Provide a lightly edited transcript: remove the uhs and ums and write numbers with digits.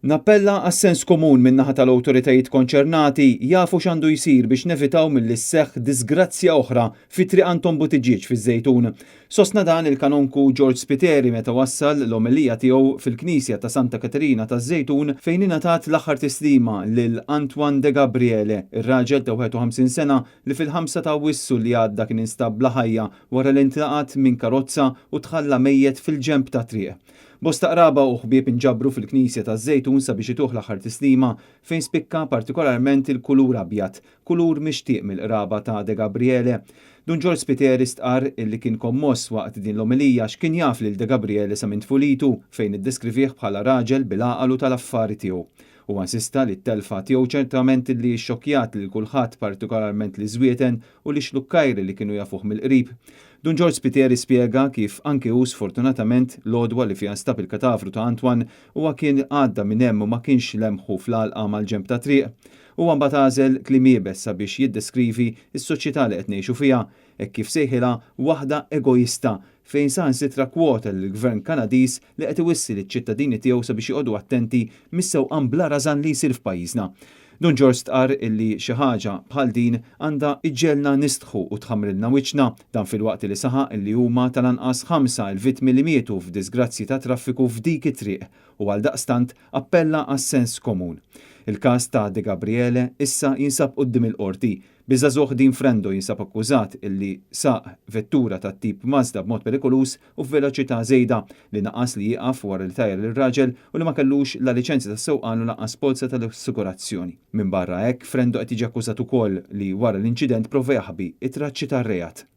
Nappella għas-sens komun min-naħa tal-awtoritajiet konċernati jafu x'għandu jsir biex nevitaw milli sseħħ disgrazzja oħra fi triq Anton Buttigieg fiż-Żejtun. Sostna dan il-kanonku George Spiteri meta wassal l-omilija tiegħu fil-Knisja ta' Santa Katerina taż-Żejtun fejn ingħatat l-aħħar tislima lil Antoine De Gabriele, ir-raġel ta' 51 sena li fil-5 ta' Awwissu li għadda kien instab bla ħajja wara l-intlaqat minn karozza u tħalla mejjed fil-ġenb ta' triq. Bosta qraba u ħbieb inġabru fil-Knisja taż-Żejtun sabiex ituh l-aħħar tislima fejn spikka partikolarment il-kulur abjad, kulur mixtieq mill-qraba ta' De Gabriele. Dun George Spiteri stqar illi kien kommoss waqt din l-omilija x'kien jaf lil De Gabriele sa minn tfulitu fejn iddeskrivih bħala raġel bil-għaqlu tal-affari tiegħu. U insista li t-telfa tiegħu ċertament li xxokkjat lil kulħadd partikolarment li żwieten u li xlukkajri li kienu jafuh mill-qrib. Dun George Spiteri spjega kif anke hu sfortunatament l-għodwa li fiha stab il-katafru ta' Antoine huwa kien għadda minn hemm u ma kienx lemħu fl-għalqa mal-ġenb ta' triq. Huwa mbagħad għażel kliem iebeż sabiex jiddeskrivi s-soċjetà li qed ngħixu fiha hekk kif sejħilha waħda egoista fejn saħansitra kwota lill-Gvern Kanadiż li qed iwissi liċ-ċittadini tiegħu sabiex joqogħdu attenti mis-sewqan bla rażan li jsir f'pajjiżna. Dun George stqar illi xi ħaġa bħal din għandha iġġelna nistħu u tħammrilna wiċċna dan filwaqt li saħaq illi huma tal-anqas 5 il-vittmi li mietu f'disgrazzi ta' traffiku f'dik it-triq u għaldaqstant appella għas-sens komun. Il-każ ta' De Gabriele issa jinsab quddiem il-qorti. Biżagħżugħ din Frendo jinsab akkużat illi saq vettura tat-tip Mazda b'mod perikolus u f'veloċità żejda li naqas li jieqaf wara li tajjel ir-raġel u li ma kellux la liċenzja tas-sewqan u lanqas polza tal-assigurazzjoni. Minn barra hekk Frendo qed jiġi akkużat ukoll li wara l-inċident prova jaħbi it-traċċi tar-reat.